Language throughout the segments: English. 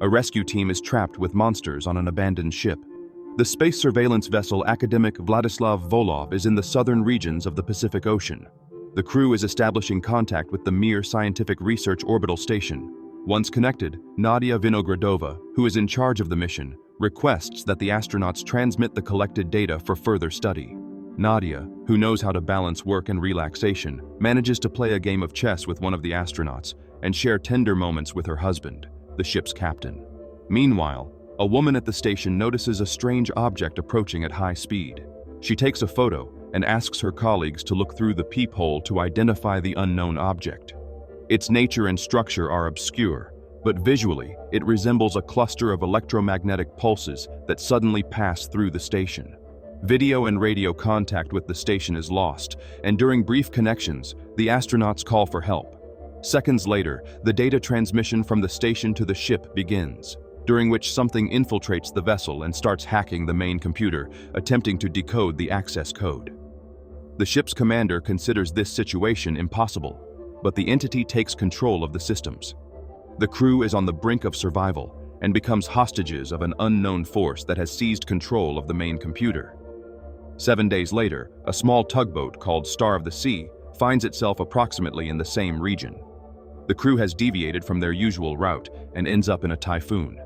A rescue team is trapped with monsters on an abandoned ship. The space surveillance vessel Academic Vladislav Volov is in the southern regions of the Pacific Ocean. The crew is establishing contact with the Mir Scientific Research Orbital Station. Once connected, Nadia Vinogradova, who is in charge of the mission, requests that the astronauts transmit the collected data for further study. Nadia, who knows how to balance work and relaxation, manages to play a game of chess with one of the astronauts and share tender moments with her husband, the ship's captain. Meanwhile, a woman at the station notices a strange object approaching at high speed. She takes a photo and asks her colleagues to look through the peephole to identify the unknown object. Its nature and structure are obscure, but visually, it resembles a cluster of electromagnetic pulses that suddenly pass through the station. Video and radio contact with the station is lost, and during brief connections, the astronauts call for help. Seconds later, the data transmission from the station to the ship begins, during which something infiltrates the vessel and starts hacking the main computer, attempting to decode the access code. The ship's commander considers this situation impossible, but the entity takes control of the systems. The crew is on the brink of survival and becomes hostages of an unknown force that has seized control of the main computer. 7 days later, a small tugboat called Star of the Sea finds itself approximately in the same region. The crew has deviated from their usual route and ends up in a typhoon.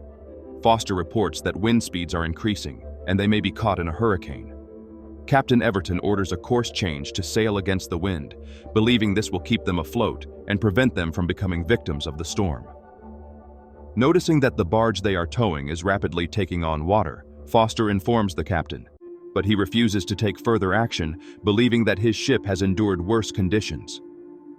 Foster reports that wind speeds are increasing and they may be caught in a hurricane. Captain Everton orders a course change to sail against the wind, believing this will keep them afloat and prevent them from becoming victims of the storm. Noticing that the barge they are towing is rapidly taking on water, Foster informs the captain, but he refuses to take further action, believing that his ship has endured worse conditions.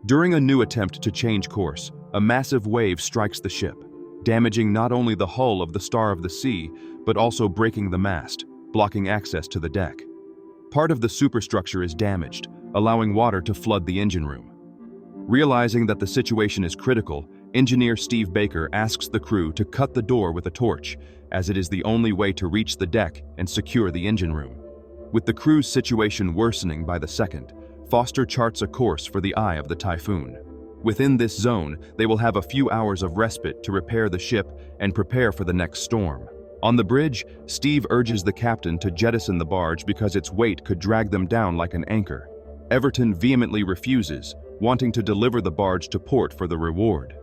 During a new attempt to change course, a massive wave strikes the ship, damaging not only the hull of the Star of the Sea, but also breaking the mast, blocking access to the deck. Part of the superstructure is damaged, allowing water to flood the engine room. Realizing that the situation is critical, engineer Steve Baker asks the crew to cut the door with a torch, as it is the only way to reach the deck and secure the engine room. With the crew's situation worsening by the second, Foster charts a course for the eye of the typhoon. Within this zone, they will have a few hours of respite to repair the ship and prepare for the next storm. On the bridge, Steve urges the captain to jettison the barge because its weight could drag them down like an anchor. Everton vehemently refuses, wanting to deliver the barge to port for the reward.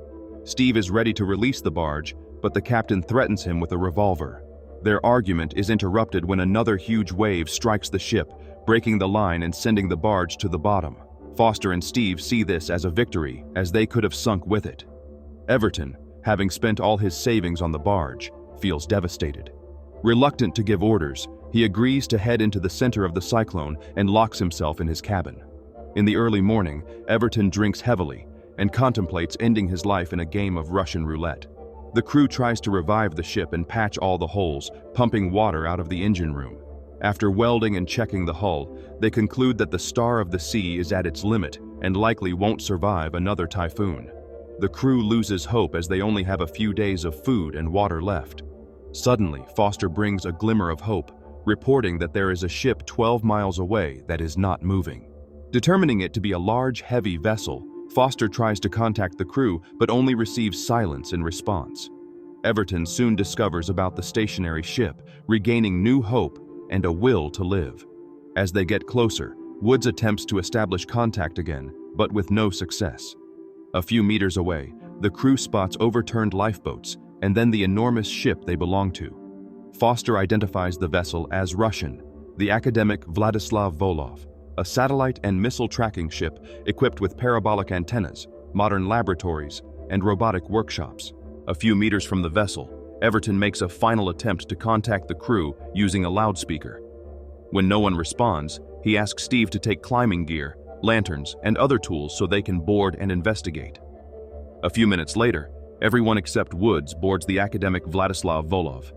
Steve is ready to release the barge, but the captain threatens him with a revolver. Their argument is interrupted when another huge wave strikes the ship, breaking the line and sending the barge to the bottom. Foster and Steve see this as a victory, as they could have sunk with it. Everton, having spent all his savings on the barge, feels devastated. Reluctant to give orders, he agrees to head into the center of the cyclone and locks himself in his cabin. In the early morning, Everton drinks heavily and contemplates ending his life in a game of Russian roulette. The crew tries to revive the ship and patch all the holes, pumping water out of the engine room. After welding and checking the hull, they conclude that the Star of the Sea is at its limit and likely won't survive another typhoon. The crew loses hope as they only have a few days of food and water left. Suddenly, Foster brings a glimmer of hope, reporting that there is a ship 12 miles away that is not moving. Determining it to be a large, heavy vessel, Foster tries to contact the crew but only receives silence in response. Everton soon discovers about the stationary ship, regaining new hope and a will to live. As they get closer, Woods attempts to establish contact again, but with no success. A few meters away, the crew spots overturned lifeboats and then the enormous ship they belong to. Foster identifies the vessel as Russian, the Academic Vladislav Volov, a satellite and missile tracking ship equipped with parabolic antennas, modern laboratories, and robotic workshops. A few meters from the vessel, Everton makes a final attempt to contact the crew using a loudspeaker. When no one responds, he asks Steve to take climbing gear, lanterns, and other tools so they can board and investigate. A few minutes later, everyone except Woods boards the Academic Vladislav Volov.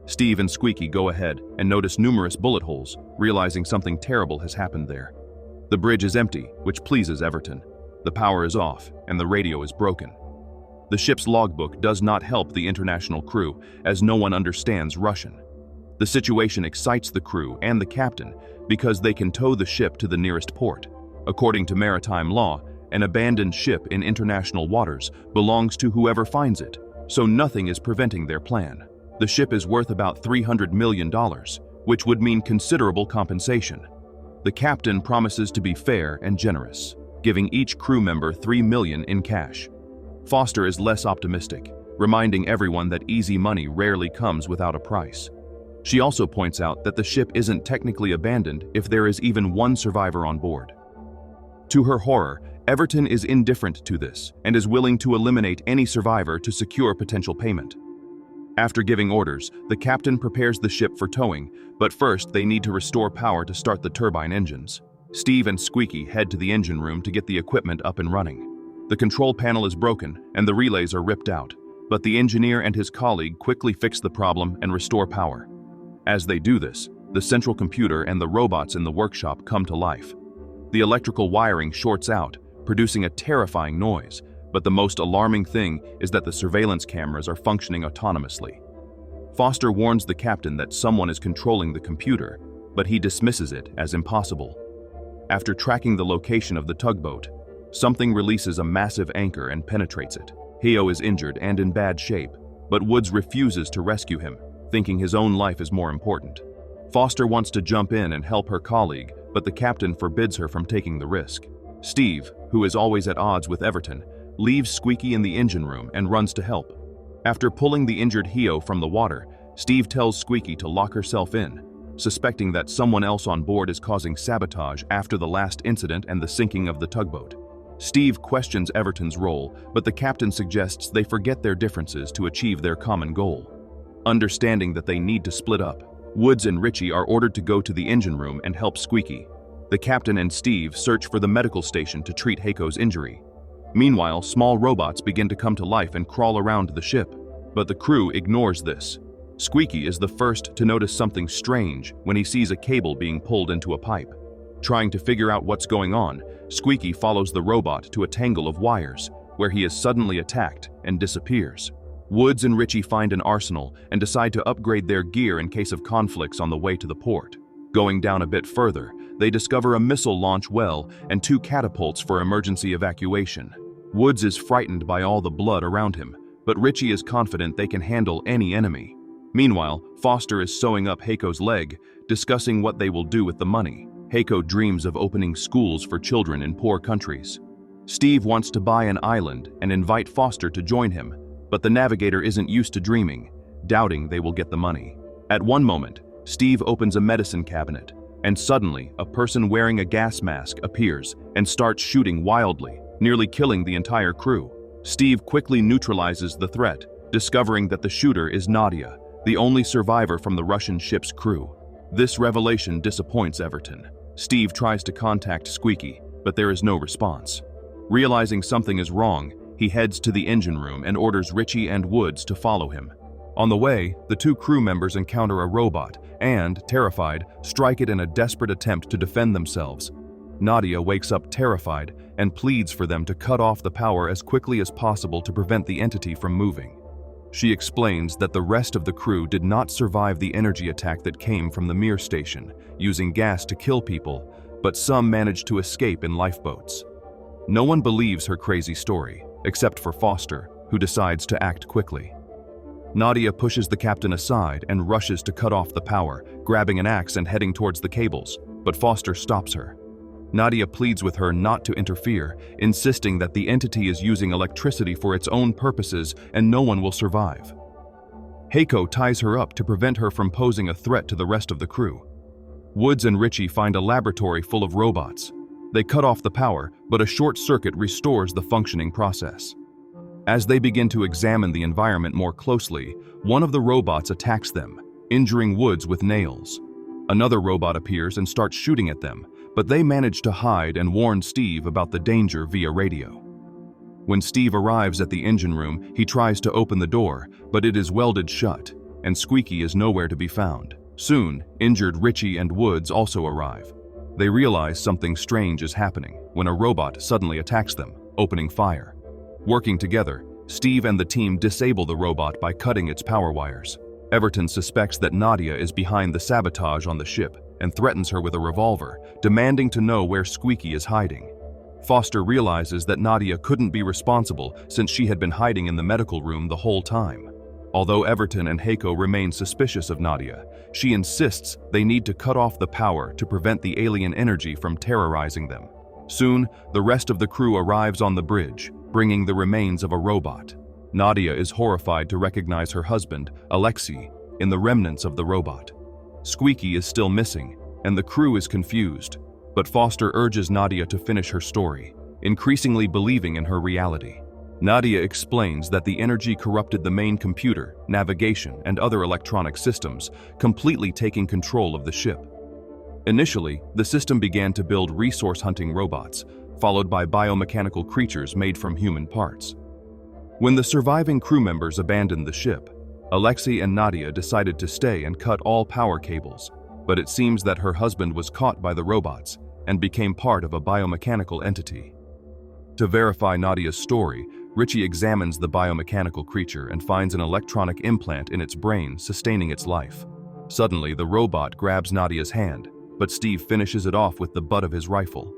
Steve and Squeaky go ahead and notice numerous bullet holes, realizing something terrible has happened there. The bridge is empty, which pleases Everton. The power is off, and the radio is broken. The ship's logbook does not help the international crew, as no one understands Russian. The situation excites the crew and the captain because they can tow the ship to the nearest port. According to maritime law, an abandoned ship in international waters belongs to whoever finds it. so nothing is preventing their plan. The ship is worth about $300 million, which would mean considerable compensation. The captain promises to be fair and generous, giving each crew member $3 million in cash. Foster is less optimistic, reminding everyone that easy money rarely comes without a price. She also points out that the ship isn't technically abandoned if there is even one survivor on board. To her horror, Everton is indifferent to this and is willing to eliminate any survivor to secure potential payment. After giving orders, the captain prepares the ship for towing, but first they need to restore power to start the turbine engines. Steve and Squeaky head to the engine room to get the equipment up and running. The control panel is broken and the relays are ripped out, but the engineer and his colleague quickly fix the problem and restore power. As they do this, the central computer and the robots in the workshop come to life. The electrical wiring shorts out, producing a terrifying noise, but the most alarming thing is that the surveillance cameras are functioning autonomously. Foster warns the captain that someone is controlling the computer, but he dismisses it as impossible. After tracking the location of the tugboat, something releases a massive anchor and penetrates it. Heo is injured and in bad shape, but Woods refuses to rescue him, thinking his own life is more important. Foster wants to jump in and help her colleague, but the captain forbids her from taking the risk. Steve, who is always at odds with Everton, leaves Squeaky in the engine room and runs to help. After pulling the injured Heo from the water, Steve tells Squeaky to lock herself in, suspecting that someone else on board is causing sabotage after the last incident and the sinking of the tugboat. Steve questions Everton's role, but the captain suggests they forget their differences to achieve their common goal. Understanding that they need to split up, Woods and Richie are ordered to go to the engine room and help Squeaky. The captain and Steve search for the medical station to treat Heiko's injury. Meanwhile, small robots begin to come to life and crawl around the ship, but the crew ignores this. Squeaky is the first to notice something strange when he sees a cable being pulled into a pipe. Trying to figure out what's going on, Squeaky follows the robot to a tangle of wires, where he is suddenly attacked and disappears. Woods and Richie find an arsenal and decide to upgrade their gear in case of conflicts on the way to the port. Going down a bit further, they discover a missile launch well and 2 catapults for emergency evacuation. Woods is frightened by all the blood around him, but Richie is confident they can handle any enemy. Meanwhile, Foster is sewing up Heiko's leg, discussing what they will do with the money. Heiko dreams of opening schools for children in poor countries. Steve wants to buy an island and invite Foster to join him, but the navigator isn't used to dreaming, doubting they will get the money. At one moment, Steve opens a medicine cabinet, and suddenly a person wearing a gas mask appears and starts shooting wildly, nearly killing the entire crew. Steve quickly neutralizes the threat, discovering that the shooter is Nadia, the only survivor from the Russian ship's crew. This revelation disappoints Everton. Steve tries to contact Squeaky, but there is no response. Realizing something is wrong, he heads to the engine room and orders Richie and Woods to follow him. On the way, the 2 crew members encounter a robot and, terrified, strike it in a desperate attempt to defend themselves. Nadia wakes up terrified and pleads for them to cut off the power as quickly as possible to prevent the entity from moving. She explains that the rest of the crew did not survive the energy attack that came from the Mir station, using gas to kill people, but some managed to escape in lifeboats. No one believes her crazy story, except for Foster, who decides to act quickly. Nadia pushes the captain aside and rushes to cut off the power, grabbing an axe and heading towards the cables, but Foster stops her. Nadia pleads with her not to interfere, insisting that the entity is using electricity for its own purposes and no one will survive. Heiko ties her up to prevent her from posing a threat to the rest of the crew. Woods and Richie find a laboratory full of robots. They cut off the power, but a short circuit restores the functioning process. As they begin to examine the environment more closely, one of the robots attacks them, injuring Woods with nails. Another robot appears and starts shooting at them, but they manage to hide and warn Steve about the danger via radio. When Steve arrives at the engine room, he tries to open the door, but it is welded shut, and Squeaky is nowhere to be found. Soon, injured Richie and Woods also arrive. They realize something strange is happening when a robot suddenly attacks them, opening fire. Working together, Steve and the team disable the robot by cutting its power wires. Everton suspects that Nadia is behind the sabotage on the ship and threatens her with a revolver, demanding to know where Squeaky is hiding. Foster realizes that Nadia couldn't be responsible since she had been hiding in the medical room the whole time. Although Everton and Heiko remain suspicious of Nadia, she insists they need to cut off the power to prevent the alien energy from terrorizing them. Soon, the rest of the crew arrives on the bridge, bringing the remains of a robot. Nadia is horrified to recognize her husband, Alexei, in the remnants of the robot. Squeaky is still missing, and the crew is confused, but Foster urges Nadia to finish her story, increasingly believing in her reality. Nadia explains that the energy corrupted the main computer, navigation, and other electronic systems, completely taking control of the ship. Initially, the system began to build resource-hunting robots, followed by biomechanical creatures made from human parts. When the surviving crew members abandoned the ship, Alexei and Nadia decided to stay and cut all power cables, but it seems that her husband was caught by the robots and became part of a biomechanical entity. To verify Nadia's story, Richie examines the biomechanical creature and finds an electronic implant in its brain sustaining its life. Suddenly, the robot grabs Nadia's hand, but Steve finishes it off with the butt of his rifle.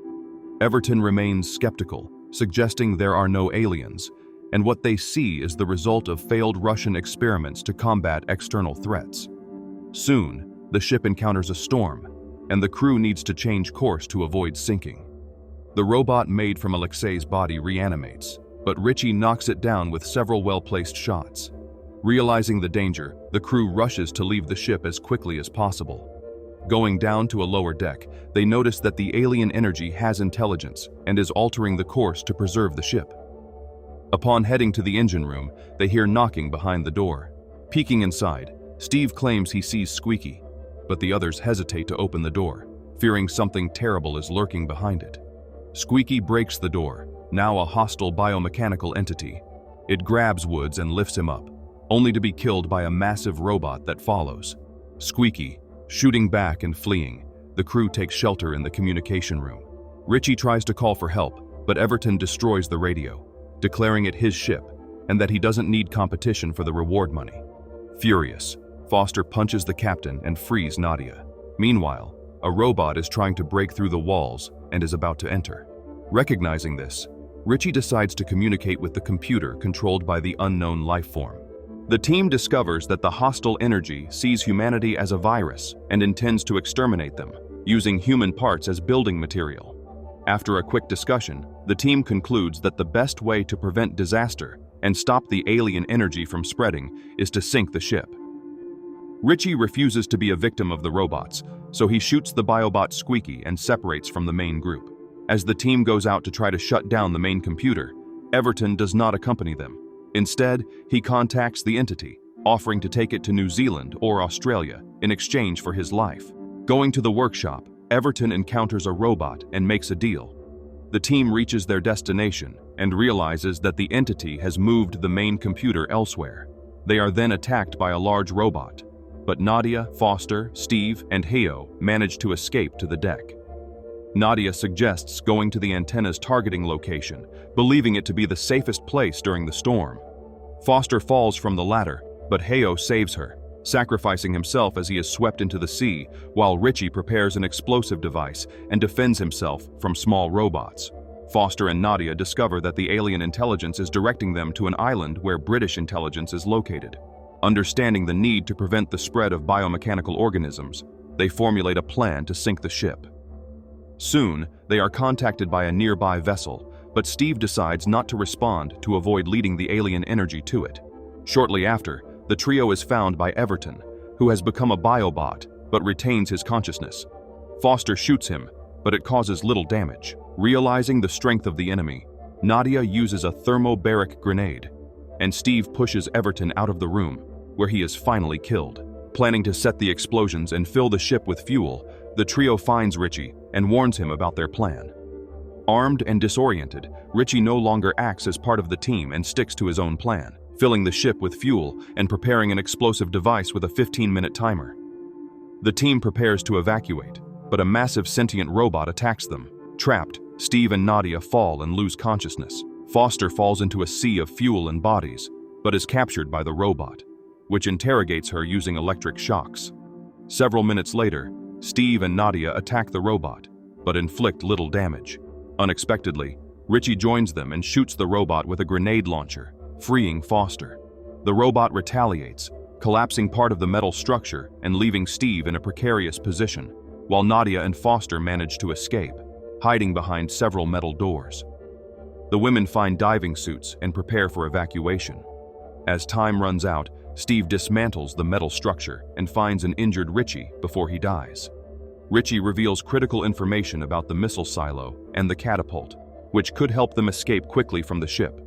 Everton remains skeptical, suggesting there are no aliens, and what they see is the result of failed Russian experiments to combat external threats. Soon, the ship encounters a storm, and the crew needs to change course to avoid sinking. The robot made from Alexei's body reanimates, but Richie knocks it down with several well-placed shots. Realizing the danger, the crew rushes to leave the ship as quickly as possible. Going down to a lower deck, they notice that the alien energy has intelligence and is altering the course to preserve the ship. Upon heading to the engine room, they hear knocking behind the door. Peeking inside, Steve claims he sees Squeaky, but the others hesitate to open the door, fearing something terrible is lurking behind it. Squeaky breaks the door, now a hostile biomechanical entity. It grabs Woods and lifts him up, only to be killed by a massive robot that follows. Squeaky, shooting back and fleeing, the crew takes shelter in the communication room. Richie tries to call for help, but Everton destroys the radio, declaring it his ship and that he doesn't need competition for the reward money. Furious, Foster punches the captain and frees Nadia. Meanwhile, a robot is trying to break through the walls and is about to enter. Recognizing this, Richie decides to communicate with the computer controlled by the unknown life form. The team discovers that the hostile energy sees humanity as a virus and intends to exterminate them, using human parts as building material. After a quick discussion, the team concludes that the best way to prevent disaster and stop the alien energy from spreading is to sink the ship. Richie refuses to be a victim of the robots, so he shoots the biobot Squeaky and separates from the main group. As the team goes out to try to shut down the main computer, Everton does not accompany them. Instead, he contacts the entity, offering to take it to New Zealand or Australia in exchange for his life. Going to the workshop, Everton encounters a robot and makes a deal. The team reaches their destination and realizes that the entity has moved the main computer elsewhere. They are then attacked by a large robot, but Nadia, Foster, Steve, and Heiko manage to escape to the deck. Nadia suggests going to the antenna's targeting location, believing it to be the safest place during the storm. Foster falls from the ladder, but Heiko saves her, sacrificing himself as he is swept into the sea, while Richie prepares an explosive device and defends himself from small robots. Foster and Nadia discover that the alien intelligence is directing them to an island where British intelligence is located. Understanding the need to prevent the spread of biomechanical organisms, they formulate a plan to sink the ship. Soon, they are contacted by a nearby vessel, but Steve decides not to respond to avoid leading the alien energy to it. Shortly after, the trio is found by Everton, who has become a biobot but retains his consciousness. Foster shoots him, but it causes little damage. Realizing the strength of the enemy, Nadia uses a thermobaric grenade, and Steve pushes Everton out of the room, where he is finally killed. Planning to set the explosions and fill the ship with fuel, the trio finds Richie and warns him about their plan. Armed and disoriented, Richie no longer acts as part of the team and sticks to his own plan, filling the ship with fuel and preparing an explosive device with a 15-minute timer. The team prepares to evacuate, but a massive sentient robot attacks them. Trapped, Steve and Nadia fall and lose consciousness. Foster falls into a sea of fuel and bodies, but is captured by the robot, which interrogates her using electric shocks. Several minutes later, Steve and Nadia attack the robot, but inflict little damage. Unexpectedly, Richie joins them and shoots the robot with a grenade launcher, freeing Foster. The robot retaliates, collapsing part of the metal structure and leaving Steve in a precarious position, while Nadia and Foster manage to escape, hiding behind several metal doors. The women find diving suits and prepare for evacuation. As time runs out, Steve dismantles the metal structure and finds an injured Richie before he dies. Richie reveals critical information about the missile silo and the catapult, which could help them escape quickly from the ship.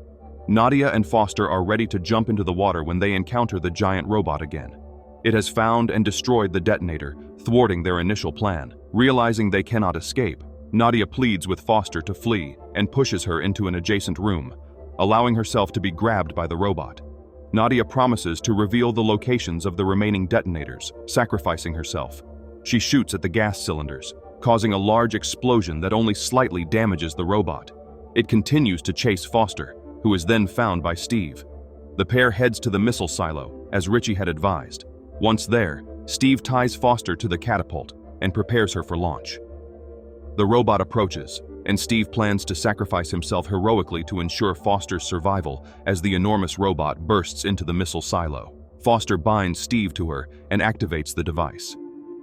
Nadia and Foster are ready to jump into the water when they encounter the giant robot again. It has found and destroyed the detonator, thwarting their initial plan. Realizing they cannot escape, Nadia pleads with Foster to flee and pushes her into an adjacent room, allowing herself to be grabbed by the robot. Nadia promises to reveal the locations of the remaining detonators, sacrificing herself. She shoots at the gas cylinders, causing a large explosion that only slightly damages the robot. It continues to chase Foster, who is then found by Steve. The pair heads to the missile silo, as Richie had advised. Once there, Steve ties Foster to the catapult and prepares her for launch. The robot approaches, and Steve plans to sacrifice himself heroically to ensure Foster's survival as the enormous robot bursts into the missile silo. Foster binds Steve to her and activates the device.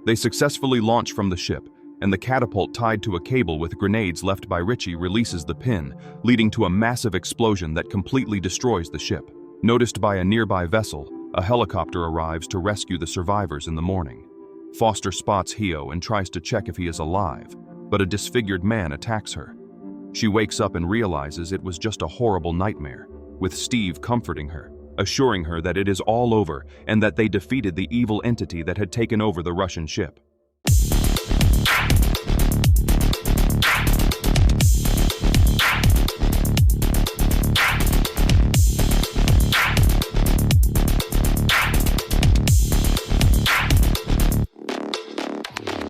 They successfully launch from the ship, and the catapult tied to a cable with grenades left by Richie releases the pin, leading to a massive explosion that completely destroys the ship. Noticed by a nearby vessel, a helicopter arrives to rescue the survivors in the morning. Foster spots Hio and tries to check if he is alive, but a disfigured man attacks her. She wakes up and realizes it was just a horrible nightmare, with Steve comforting her, assuring her that it is all over and that they defeated the evil entity that had taken over the Russian ship.